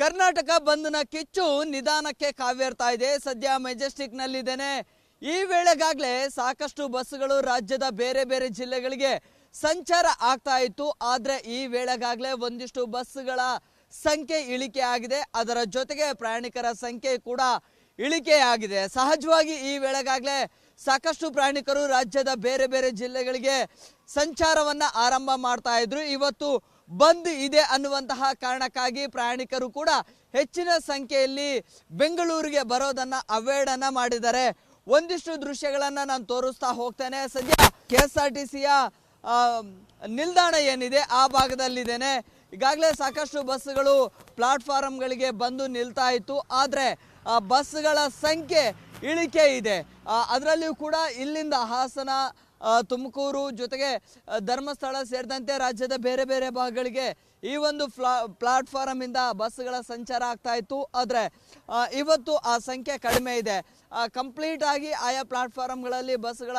ಕರ್ನಾಟಕ ಬಂದ್ನ ಕಿಚ್ಚು ನಿಧಾನಕ್ಕೆ ಕಾವೇರ್ತಾ ಇದೆ. ಸದ್ಯ ಮೆಜೆಸ್ಟಿಕ್ ನಲ್ಲಿದ್ದೇನೆ. ಈ ವೇಳೆಗಾಗಲೇ ಸಾಕಷ್ಟು ಬಸ್ಸುಗಳು ರಾಜ್ಯದ ಬೇರೆ ಬೇರೆ ಜಿಲ್ಲೆಗಳಿಗೆ ಸಂಚಾರ ಆಗ್ತಾ ಇತ್ತು. ಆದ್ರೆ ಈ ವೇಳೆಗಾಗಲೇ ಒಂದಿಷ್ಟು ಬಸ್ಸುಗಳ ಸಂಖ್ಯೆ ಇಳಿಕೆ ಆಗಿದೆ. ಅದರ ಜೊತೆಗೆ ಪ್ರಯಾಣಿಕರ ಸಂಖ್ಯೆ ಕೂಡ ಇಳಿಕೆಯಾಗಿದೆ. ಸಹಜವಾಗಿ ಈ ವೇಳೆಗಾಗಲೇ ಸಾಕಷ್ಟು ಪ್ರಯಾಣಿಕರು ರಾಜ್ಯದ ಬೇರೆ ಬೇರೆ ಜಿಲ್ಲೆಗಳಿಗೆ ಸಂಚಾರವನ್ನ ಆರಂಭ ಮಾಡ್ತಾ ಇದ್ರು. ಇವತ್ತು ಬಂದ್ ಇದೆ ಅನ್ನುವಂತಹ ಕಾರಣಕ್ಕಾಗಿ ಪ್ರಯಾಣಿಕರು ಕೂಡ ಹೆಚ್ಚಿನ ಸಂಖ್ಯೆಯಲ್ಲಿ ಬೆಂಗಳೂರಿಗೆ ಬರೋದನ್ನ ಅವಾಯ್ಡ್ ಅನ್ನ ಮಾಡಿದ್ದಾರೆ. ಒಂದಿಷ್ಟು ದೃಶ್ಯಗಳನ್ನ ನಾನು ತೋರಿಸ್ತಾ ಹೋಗ್ತೇನೆ. ಸದ್ಯ KSRTCಯ ನಿಲ್ದಾಣ ಏನಿದೆ ಆ ಭಾಗದಲ್ಲಿದ್ದೇನೆ. ಈಗಾಗಲೇ ಸಾಕಷ್ಟು ಬಸ್ಸುಗಳು ಪ್ಲಾಟ್ಫಾರ್ಮ್ಗಳಿಗೆ ಬಂದು ನಿಲ್ತಾ ಇತ್ತು. ಆದರೆ ಬಸ್ಸುಗಳ ಸಂಖ್ಯೆ ಇಳಿಕೆ ಇದೆ. ಅದರಲ್ಲಿಯೂ ಕೂಡ ಇಲ್ಲಿಂದ ಹಾಸನ, ತುಮಕೂರು ಜೊತೆಗೆ ಧರ್ಮಸ್ಥಳ ಸೇರಿದಂತೆ ರಾಜ್ಯದ ಬೇರೆ ಬೇರೆ ಭಾಗಗಳಿಗೆ ಈ ಒಂದು ಪ್ಲಾಟ್ಫಾರಮ್ ಇಂದ ಬಸ್ಸುಗಳ ಸಂಚಾರ ಆಗ್ತಾ ಇತ್ತು. ಆದರೆ ಇವತ್ತು ಆ ಸಂಖ್ಯೆ ಕಡಿಮೆ ಇದೆ. ಕಂಪ್ಲೀಟ್ ಆಗಿ ಆಯಾ ಪ್ಲಾಟ್ಫಾರ್ಮ್ಗಳಲ್ಲಿ ಬಸ್ಸುಗಳ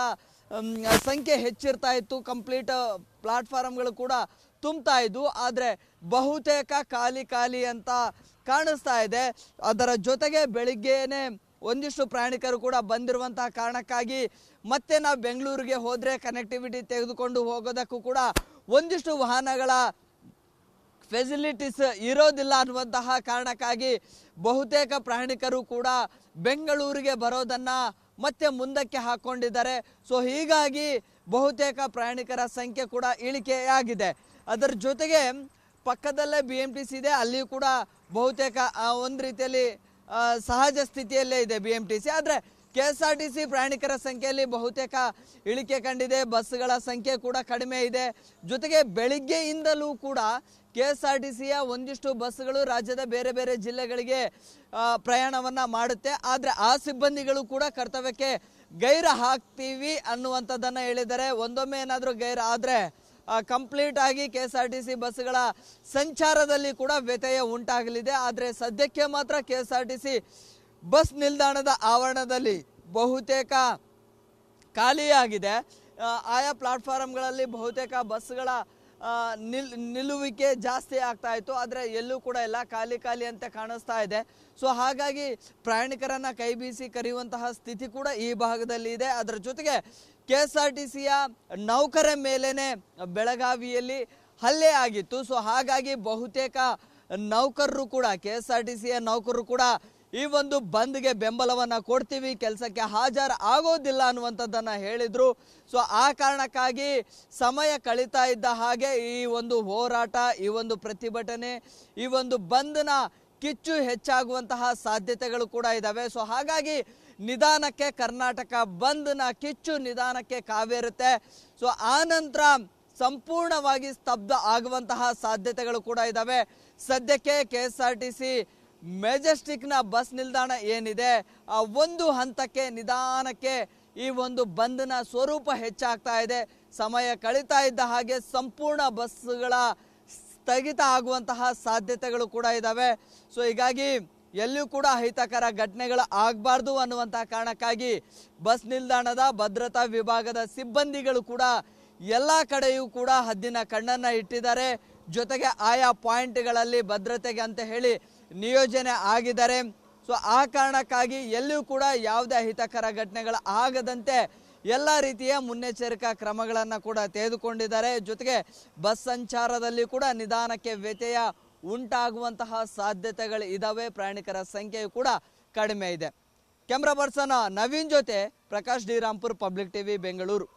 ಸಂಖ್ಯೆ ಹೆಚ್ಚಿರ್ತಾ ಇತ್ತು. ಕಂಪ್ಲೀಟ್ ಪ್ಲಾಟ್ಫಾರ್ಮ್ಗಳು ಕೂಡ ತುಂಬ್ತಾ ಇದ್ವು. ಆದರೆ ಬಹುತೇಕ ಖಾಲಿ ಅಂತ ಕಾಣಿಸ್ತಾ ಇದೆ. ಅದರ ಜೊತೆಗೆ ಬೆಳಿಗ್ಗೆನೆ ಒಂದಿಷ್ಟು ಪ್ರಯಾಣಿಕರು ಕೂಡ ಬಂದಿರುವಂತಹ ಕಾರಣಕ್ಕಾಗಿ ಮತ್ತೆ ನಾವು ಬೆಂಗಳೂರಿಗೆ ಹೋದ್ರೆ ಕನೆಕ್ಟಿವಿಟಿ ತೆಗೆದುಕೊಂಡು ಹೋಗೋದಕ್ಕೂ ಕೂಡ ಒಂದಿಷ್ಟು ವಾಹನಗಳ ಫೆಸಿಲಿಟೀಸ್ ಇರೋದಿಲ್ಲ ಅನ್ನುವಂತಹ ಕಾರಣಕ್ಕಾಗಿ ಬಹುತೇಕ ಪ್ರಯಾಣಿಕರು ಕೂಡ ಬೆಂಗಳೂರಿಗೆ ಬರೋದನ್ನ ಮತ್ತೆ ಮುಂದಕ್ಕೆ ಹಾಕೊಂಡಿದ್ದಾರೆ. ಸೊ ಹೀಗಾಗಿ ಬಹುತೇಕ ಪ್ರಯಾಣಿಕರ ಸಂಖ್ಯೆ ಕೂಡ ಇಳಿಕೆಯಾಗಿದೆ. ಅದರ ಜೊತೆಗೆ ಪಕ್ಕದಲ್ಲೇ BMTC ಇದೆ. ಅಲ್ಲಿಯೂ ಕೂಡ ಬಹುತೇಕ ಒಂದು ರೀತಿಯಲ್ಲಿ ಸಹಜ ಸ್ಥಿತಿಯಲ್ಲೇ ಇದೆ BMTC. ಆದರೆ KSRTC ಪ್ರಯಾಣಿಕರ ಸಂಖ್ಯೆಯಲ್ಲಿ ಬಹುತೇಕ ಇಳಿಕೆ ಕಂಡಿದೆ. ಬಸ್ಸುಗಳ ಸಂಖ್ಯೆ ಕೂಡ ಕಡಿಮೆ ಇದೆ. ಜೊತೆಗೆ ಬೆಳಿಗ್ಗೆಯಿಂದಲೂ ಕೂಡ KSRTCಯ ಒಂದಿಷ್ಟು ಬಸ್ಸುಗಳು ರಾಜ್ಯದ ಬೇರೆ ಬೇರೆ ಜಿಲ್ಲೆಗಳಿಗೆ ಪ್ರಯಾಣವನ್ನ ಮಾಡುತ್ತೆ. ಆದರೆ ಆ ಸಿಬ್ಬಂದಿಗಳು ಕೂಡ ಕರ್ತವ್ಯಕ್ಕೆ ಗೈರು ಹಾಕ್ತೀವಿ ಅನ್ನುವಂಥದ್ದನ್ನು ಹೇಳಿದ್ದಾರೆ. ಒಂದೊಮ್ಮೆ ಏನಾದರೂ ಗೈರು ಆದರೆ ಕಂಪ್ಲೀಟ್ ಆಗಿ KSRTC ಬಸ್ಸುಗಳ ಸಂಚಾರದಲ್ಲಿ ಕೂಡ ವ್ಯತ್ಯಯ ಉಂಟಾಗಲಿದೆ. ಆದರೆ ಸದ್ಯಕ್ಕೆ ಮಾತ್ರ KSRTC ಬಸ್ ನಿಲ್ದಾಣದ ಆವರಣದಲ್ಲಿ ಬಹುತೇಕ ಖಾಲಿಯಾಗಿದೆ. ಆಯಾ ಪ್ಲಾಟ್ಫಾರ್ಮ್ಗಳಲ್ಲಿ ಬಹುತೇಕ ಬಸ್ಸುಗಳ ನಿಲ್ಲುವಿಕೆ ಜಾಸ್ತಿ ಆಗ್ತಾ ಇತ್ತು. ಆದರೆ ಎಲ್ಲೂ ಕೂಡ ಎಲ್ಲ ಖಾಲಿ ಅಂತ ಕಾಣಿಸ್ತಾ ಇದೆ. ಸೊ ಹಾಗಾಗಿ ಪ್ರಯಾಣಿಕರನ್ನ ಕೈ ಬೀಸಿ ಕರೆಯುವಂತಹ ಸ್ಥಿತಿ ಕೂಡ ಈ ಭಾಗದಲ್ಲಿ ಇದೆ. ಅದರ ಜೊತೆಗೆ KSRTCಯ ನೌಕರ ಮೇಲೇನೆ ಬೆಳಗಾವಿಯಲ್ಲಿ ಹಲ್ಲೆ ಆಗಿತ್ತು. ಸೊ ಹಾಗಾಗಿ ಬಹುತೇಕ ನೌಕರರು ಕೂಡ KSRTCಯ ನೌಕರರು ಕೂಡ ಈ ಒಂದು ಬಂದ್ಗೆ ಬೆಂಬಲವನ್ನ ಕೊಡ್ತೀವಿ, ಕೆಲಸಕ್ಕೆ ಹಾಜರು ಆಗೋದಿಲ್ಲ ಅನ್ನುವಂಥದ್ದನ್ನ ಹೇಳಿದ್ರು. ಸೊ ಆ ಕಾರಣಕ್ಕಾಗಿ ಸಮಯ ಕಳೀತಾ ಇದ್ದ ಹಾಗೆ ಈ ಒಂದು ಹೋರಾಟ, ಈ ಒಂದು ಪ್ರತಿಭಟನೆ, ಈ ಒಂದು ಬಂದ್ನ ಕಿಚ್ಚು ಹೆಚ್ಚಾಗುವಂತಹ ಸಾಧ್ಯತೆಗಳು ಕೂಡ ಇದ್ದಾವೆ. ಸೊ ಹಾಗಾಗಿ ನಿಧಾನಕ್ಕೆ ಕರ್ನಾಟಕ ಬಂದ್ನ ಕಿಚ್ಚು ನಿಧಾನಕ್ಕೆ ಕಾವೇರುತ್ತೆ. ಸೊ ಆ ನಂತರ ಸಂಪೂರ್ಣವಾಗಿ ಸ್ತಬ್ಧ ಆಗುವಂತಹ ಸಾಧ್ಯತೆಗಳು ಕೂಡ ಇದ್ದಾವೆ. ಸದ್ಯಕ್ಕೆ KSRTC ಮೆಜೆಸ್ಟಿಕ್ನ ಬಸ್ ನಿಲ್ದಾಣ ಏನಿದೆ ಒಂದು ಹಂತಕ್ಕೆ ನಿಧಾನಕ್ಕೆ ಈ ಒಂದು ಬಂದ್ನ ಸ್ವರೂಪ ಹೆಚ್ಚಾಗ್ತಾ ಇದೆ. ಸಮಯ ಕಳೀತಾ ಇದ್ದ ಹಾಗೆ ಸಂಪೂರ್ಣ ಬಸ್ಸುಗಳ ಸ್ಥಗಿತ ಆಗುವಂತಹ ಸಾಧ್ಯತೆಗಳು ಕೂಡ ಇದ್ದಾವೆ. ಸೊ ಹೀಗಾಗಿ ಎಲ್ಲಿಯೂ ಕೂಡ ಅಹಿತಕರ ಘಟನೆಗಳು ಆಗಬಾರ್ದು ಅನ್ನುವಂತಹ ಕಾರಣಕ್ಕಾಗಿ ಬಸ್ ನಿಲ್ದಾಣದ ಭದ್ರತಾ ವಿಭಾಗದ ಸಿಬ್ಬಂದಿಗಳು ಕೂಡ ಎಲ್ಲ ಕಡೆಯೂ ಕೂಡ ಹದ್ದಿನ ಕಣ್ಣನ್ನ ಇಟ್ಟಿದ್ದಾರೆ. ಜೊತೆಗೆ ಆಯಾ ಪಾಯಿಂಟ್ಗಳಲ್ಲಿ ಭದ್ರತೆಗೆ ಅಂತ ಹೇಳಿ ನಿಯೋಜನೆ ಆಗಿದ್ದಾರೆ. ಸೊ ಆ ಕಾರಣಕ್ಕಾಗಿ ಎಲ್ಲಿಯೂ ಕೂಡ ಯಾವುದೇ ಅಹಿತಕರ ಘಟನೆಗಳು ಆಗದಂತೆ ಎಲ್ಲ ರೀತಿಯ ಮುನ್ನೆಚ್ಚರಿಕಾ ಕ್ರಮಗಳನ್ನು ಕೂಡ ತೆಗೆದುಕೊಂಡಿದ್ದಾರೆ. ಜೊತೆಗೆ ಬಸ್ ಸಂಚಾರದಲ್ಲಿ ಕೂಡ ನಿಧಾನಕ್ಕೆ ವ್ಯತ್ಯಯ ಉಂಟಾಗುವಂತಹ ಸಾಧ್ಯತೆಗಳು ಇದಾವೆ. ಪ್ರಯಾಣಿಕರ ಸಂಖ್ಯೆಯು ಕೂಡ ಕಡಿಮೆ ಇದೆ. ಕ್ಯಾಮ್ರಾ ಪರ್ಸನ್ ನವೀನ್ ಜೊತೆ Prakash D Rampur, public TV, Bengaluru.